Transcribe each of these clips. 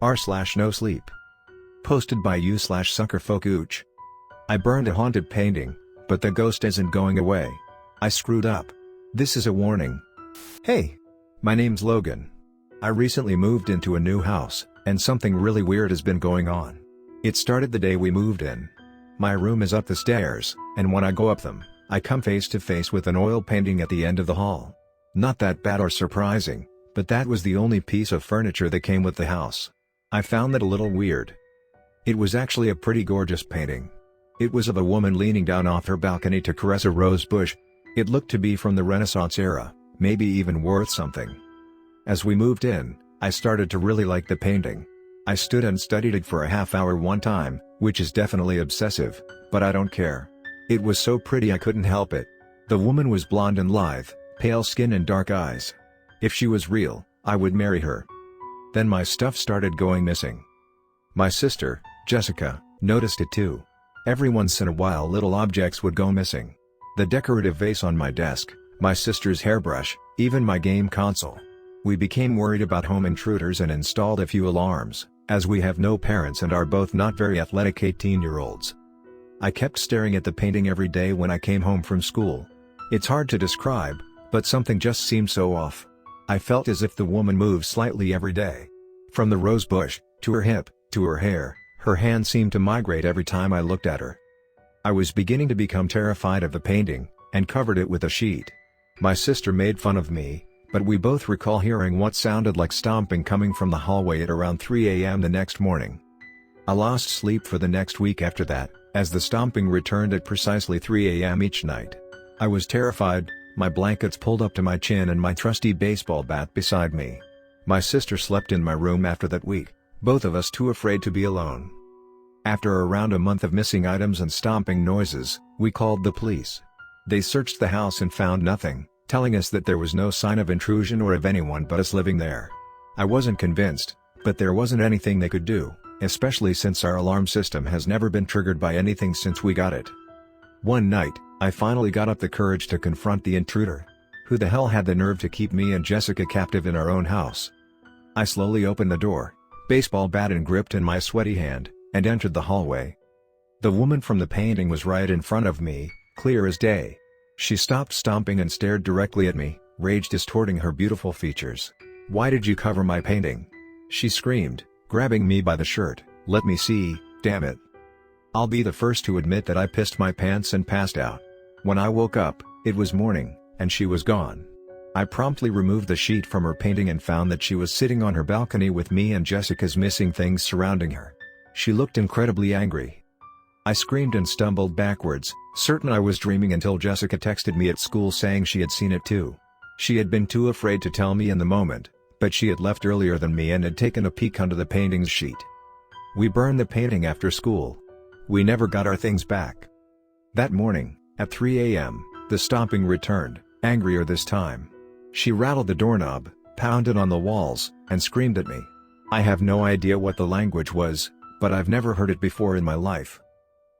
r/NoSleep. Posted by u/suckerfocooch. I burned a haunted painting, but the ghost isn't going away. I screwed up. This is a warning. Hey! My name's Logan. I recently moved into a new house, and something really weird has been going on. It started the day we moved in. My room is up the stairs, and when I go up them, I come face to face with an oil painting at the end of the hall. Not that bad or surprising, but that was the only piece of furniture that came with the house. I found that a little weird. It was actually a pretty gorgeous painting. It was of a woman leaning down off her balcony to caress a rose bush. It looked to be from the Renaissance era, maybe even worth something. As we moved in, I started to really like the painting. I stood and studied it for a half hour one time, which is definitely obsessive, but I don't care. It was so pretty I couldn't help it. The woman was blonde and lithe, pale skin and dark eyes. If she was real, I would marry her. Then my stuff started going missing. My sister, Jessica, noticed it too. Every once in a while little objects would go missing. The decorative vase on my desk, my sister's hairbrush, even my game console. We became worried about home intruders and installed a few alarms, as we have no parents and are both not very athletic 18-year-olds. I kept staring at the painting every day when I came home from school. It's hard to describe, but something just seemed so off. I felt as if the woman moved slightly every day. From the rose bush, to her hip, to her hair, her hand seemed to migrate every time I looked at her. I was beginning to become terrified of the painting, and covered it with a sheet. My sister made fun of me, but we both recall hearing what sounded like stomping coming from the hallway at around 3 a.m. the next morning. I lost sleep for the next week after that, as the stomping returned at precisely 3 a.m. each night. I was terrified, my blankets pulled up to my chin and my trusty baseball bat beside me. My sister slept in my room after that week, both of us too afraid to be alone. After around a month of missing items and stomping noises, we called the police. They searched the house and found nothing, telling us that there was no sign of intrusion or of anyone but us living there. I wasn't convinced, but there wasn't anything they could do, especially since our alarm system has never been triggered by anything since we got it. One night, I finally got up the courage to confront the intruder. Who the hell had the nerve to keep me and Jessica captive in our own house? I slowly opened the door, baseball bat and gripped in my sweaty hand, and entered the hallway. The woman from the painting was right in front of me, clear as day. She stopped stomping and stared directly at me, rage distorting her beautiful features. "Why did you cover my painting?" she screamed, grabbing me by the shirt. "Let me see, damn it." I'll be the first to admit that I pissed my pants and passed out. When I woke up, it was morning, and she was gone. I promptly removed the sheet from her painting and found that she was sitting on her balcony with me and Jessica's missing things surrounding her. She looked incredibly angry. I screamed and stumbled backwards, certain I was dreaming until Jessica texted me at school saying she had seen it too. She had been too afraid to tell me in the moment, but she had left earlier than me and had taken a peek under the painting's sheet. We burned the painting after school. We never got our things back. That morning, at 3 a.m., the stomping returned, angrier this time. She rattled the doorknob, pounded on the walls, and screamed at me. I have no idea what the language was, but I've never heard it before in my life.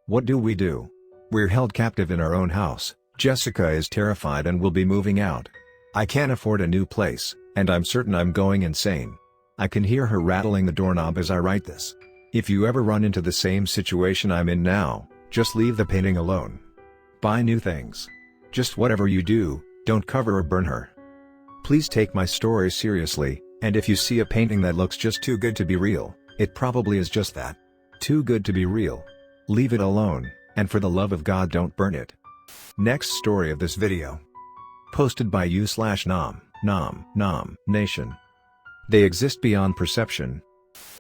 What do? We're held captive in our own house. Jessica is terrified and will be moving out. I can't afford a new place, and I'm certain I'm going insane. I can hear her rattling the doorknob as I write this. If you ever run into the same situation I'm in now, just leave the painting alone. Buy new things. Just whatever you do, don't cover or burn her. Please take my story seriously, and if you see a painting that looks just too good to be real, it probably is just that. Too good to be real. Leave it alone, and for the love of God don't burn it. Next story of this video. Posted by u/nom nation. They exist beyond perception.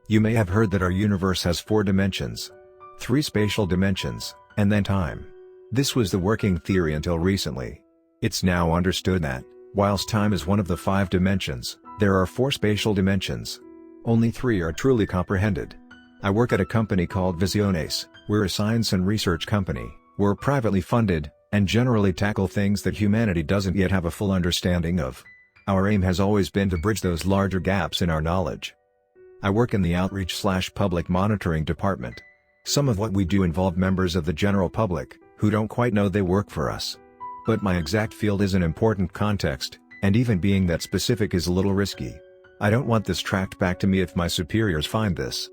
You may have heard that our universe has 4 dimensions. 3 spatial dimensions, and then time. This was the working theory until recently. It's now understood that, whilst time is one of the 5 dimensions, there are 4 spatial dimensions. Only 3 are truly comprehended. I work at a company called Visiones. We're a science and research company. We're privately funded, and generally tackle things that humanity doesn't yet have a full understanding of. Our aim has always been to bridge those larger gaps in our knowledge. I work in the outreach/public monitoring department. Some of what we do involve members of the general public, who don't quite know they work for us. But my exact field is an important context, And even being that specific is a little risky. I don't want this tracked back to me if my superiors find this.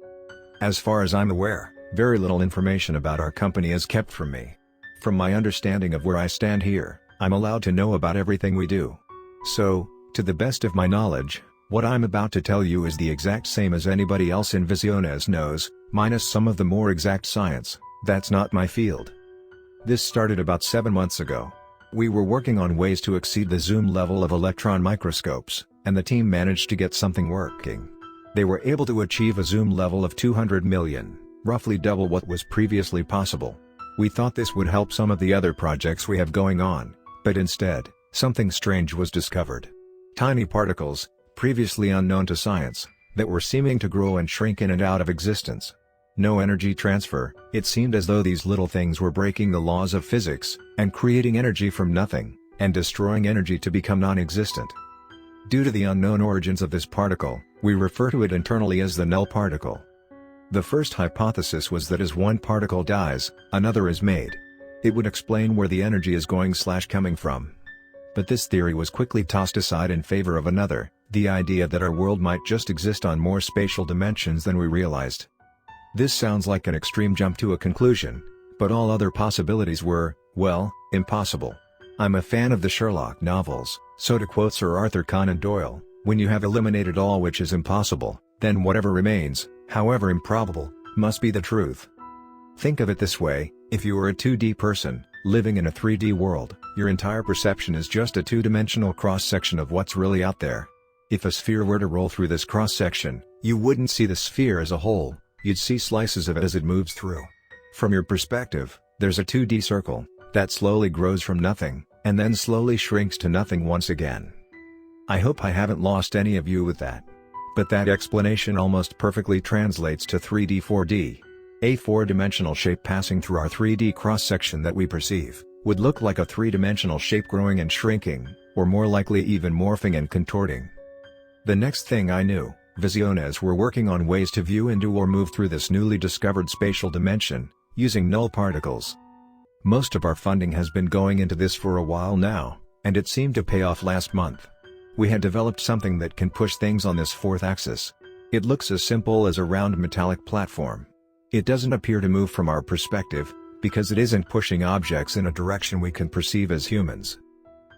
As far as I'm aware, very little information about our company is kept from me. From my understanding of where I stand here, I'm allowed to know about everything we do. So, to the best of my knowledge, what I'm about to tell you is the exact same as anybody else in Visiones knows, minus some of the more exact science. That's not my field. This started about 7 months ago. We were working on ways to exceed the zoom level of electron microscopes, and the team managed to get something working. They were able to achieve a zoom level of 200 million, roughly double what was previously possible. We thought this would help some of the other projects we have going on, but instead, something strange was discovered. Tiny particles, previously unknown to science, that were seeming to grow and shrink in and out of existence. No energy transfer, it seemed as though these little things were breaking the laws of physics, and creating energy from nothing, and destroying energy to become non-existent. Due to the unknown origins of this particle, we refer to it internally as the null particle. The first hypothesis was that as one particle dies, another is made. It would explain where the energy is going/coming from. But this theory was quickly tossed aside in favor of another, the idea that our world might just exist on more spatial dimensions than we realized. This sounds like an extreme jump to a conclusion, but all other possibilities were, well, impossible. I'm a fan of the Sherlock novels, so to quote Sir Arthur Conan Doyle, when you have eliminated all which is impossible, then whatever remains, however improbable, must be the truth. Think of it this way, if you are a 2D person, living in a 3D world, your entire perception is just a two-dimensional cross-section of what's really out there. If a sphere were to roll through this cross-section, you wouldn't see the sphere as a whole, you'd see slices of it as it moves through. From your perspective, there's a 2D circle, that slowly grows from nothing, and then slowly shrinks to nothing once again. I hope I haven't lost any of you with that. But that explanation almost perfectly translates to 3D 4D. A four-dimensional shape passing through our 3D cross-section that we perceive, would look like a three-dimensional shape growing and shrinking, or more likely even morphing and contorting. The next thing I knew, Visiones were working on ways to view into or move through this newly discovered spatial dimension, using null particles. Most of our funding has been going into this for a while now, and it seemed to pay off last month. We had developed something that can push things on this fourth axis. It looks as simple as a round metallic platform. It doesn't appear to move from our perspective, because it isn't pushing objects in a direction we can perceive as humans.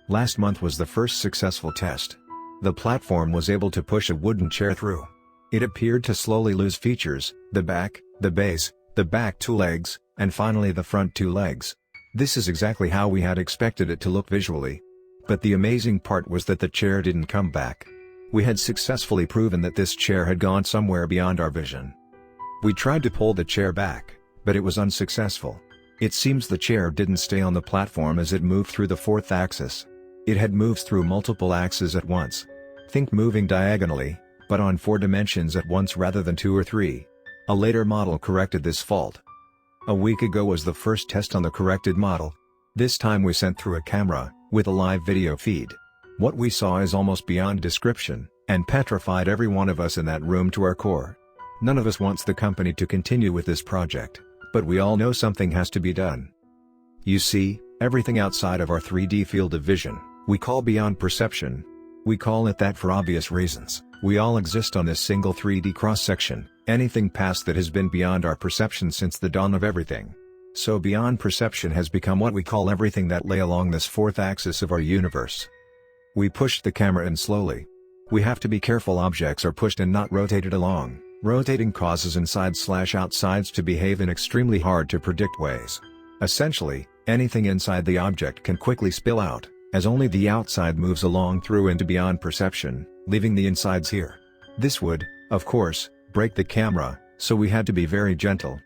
Last month was the first successful test. The platform was able to push a wooden chair through. It appeared to slowly lose features, the back, the base, the back two legs, and finally the front two legs. This is exactly how we had expected it to look visually. But the amazing part was that the chair didn't come back. We had successfully proven that this chair had gone somewhere beyond our vision. We tried to pull the chair back, but it was unsuccessful. It seems the chair didn't stay on the platform as it moved through the fourth axis. It had moved through multiple axes at once. Think moving diagonally, but on 4 dimensions at once rather than 2 or 3. A later model corrected this fault. A week ago was the first test on the corrected model. This time we sent through a camera, with a live video feed. What we saw is almost beyond description, and petrified every one of us in that room to our core. None of us wants the company to continue with this project, but we all know something has to be done. You see, everything outside of our 3D field of vision, we call beyond perception. We call it that for obvious reasons. We all exist on this single 3D cross-section, anything past that has been beyond our perception since the dawn of everything. So beyond perception has become what we call everything that lay along this fourth axis of our universe. We pushed the camera in slowly. We have to be careful objects are pushed and not rotated along. Rotating causes inside/outsides to behave in extremely hard to predict ways. Essentially, anything inside the object can quickly spill out, as only the outside moves along through into beyond perception, leaving the insides here. This would, of course, break the camera, so we had to be very gentle.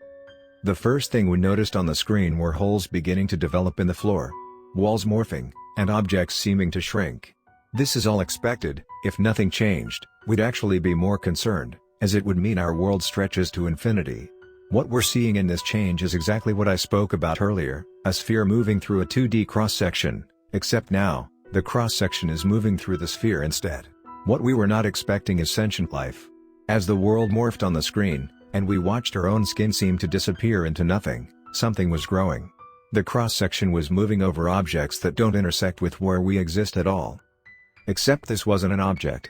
The first thing we noticed on the screen were holes beginning to develop in the floor, walls morphing, and objects seeming to shrink. This is all expected. If nothing changed, we'd actually be more concerned, as it would mean our world stretches to infinity. What we're seeing in this change is exactly what I spoke about earlier, a sphere moving through a 2D cross-section, except now, the cross-section is moving through the sphere instead. What we were not expecting is sentient life. As the world morphed on the screen, and we watched our own skin seem to disappear into nothing, something was growing. The cross-section was moving over objects that don't intersect with where we exist at all. Except this wasn't an object.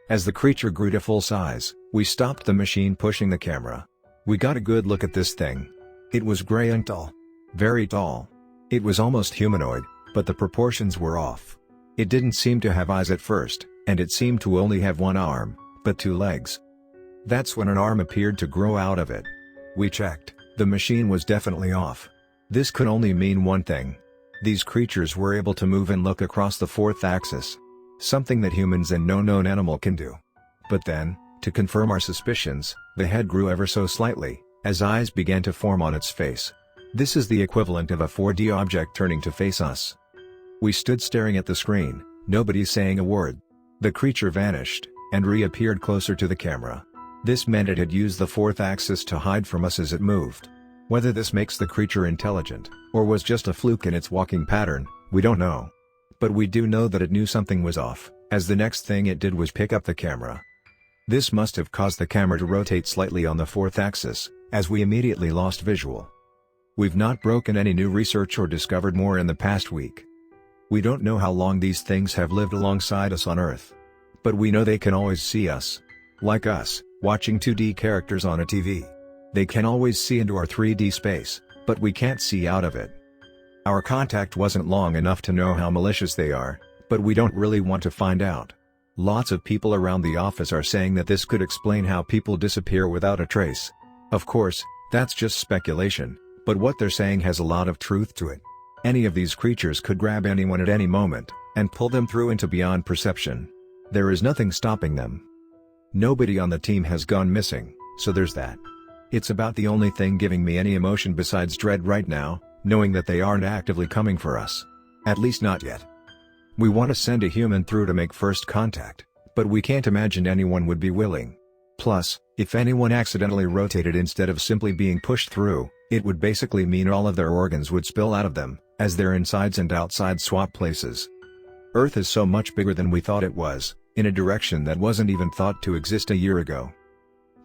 As the creature grew to full size, we stopped the machine pushing the camera. We got a good look at this thing. It was gray and tall. Very tall. It was almost humanoid, but the proportions were off. It didn't seem to have eyes at first, and it seemed to only have one arm, but two legs. That's when an arm appeared to grow out of it. We checked, the machine was definitely off. This could only mean one thing. These creatures were able to move and look across the fourth axis. Something that humans and no known animal can do. But then, to confirm our suspicions, the head grew ever so slightly, as eyes began to form on its face. This is the equivalent of a 4D object turning to face us. We stood staring at the screen, nobody saying a word. The creature vanished, and reappeared closer to the camera. This meant it had used the fourth axis to hide from us as it moved. Whether this makes the creature intelligent, or was just a fluke in its walking pattern, we don't know. But we do know that it knew something was off, as the next thing it did was pick up the camera. This must have caused the camera to rotate slightly on the fourth axis, as we immediately lost visual. We've not broken any new research or discovered more in the past week. We don't know how long these things have lived alongside us on Earth. But we know they can always see us. Like us, watching 2D characters on a TV. They can always see into our 3D space, but we can't see out of it. Our contact wasn't long enough to know how malicious they are, but we don't really want to find out. Lots of people around the office are saying that this could explain how people disappear without a trace. Of course, that's just speculation, but what they're saying has a lot of truth to it. Any of these creatures could grab anyone at any moment, and pull them through into beyond perception. There is nothing stopping them. Nobody on the team has gone missing, so there's that. It's about the only thing giving me any emotion besides dread right now, knowing that they aren't actively coming for us. At least not yet. We want to send a human through to make first contact, but we can't imagine anyone would be willing. Plus, if anyone accidentally rotated instead of simply being pushed through, it would basically mean all of their organs would spill out of them, as their insides and outsides swap places. Earth is so much bigger than we thought it was, in a direction that wasn't even thought to exist a year ago.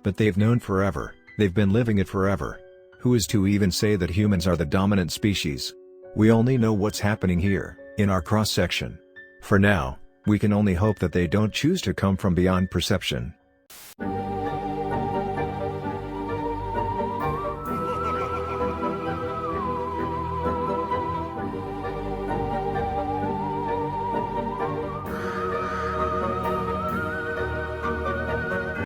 But they've known forever, they've been living it forever. Who is to even say that humans are the dominant species? We only know what's happening here, in our cross-section. For now, we can only hope that they don't choose to come from beyond perception.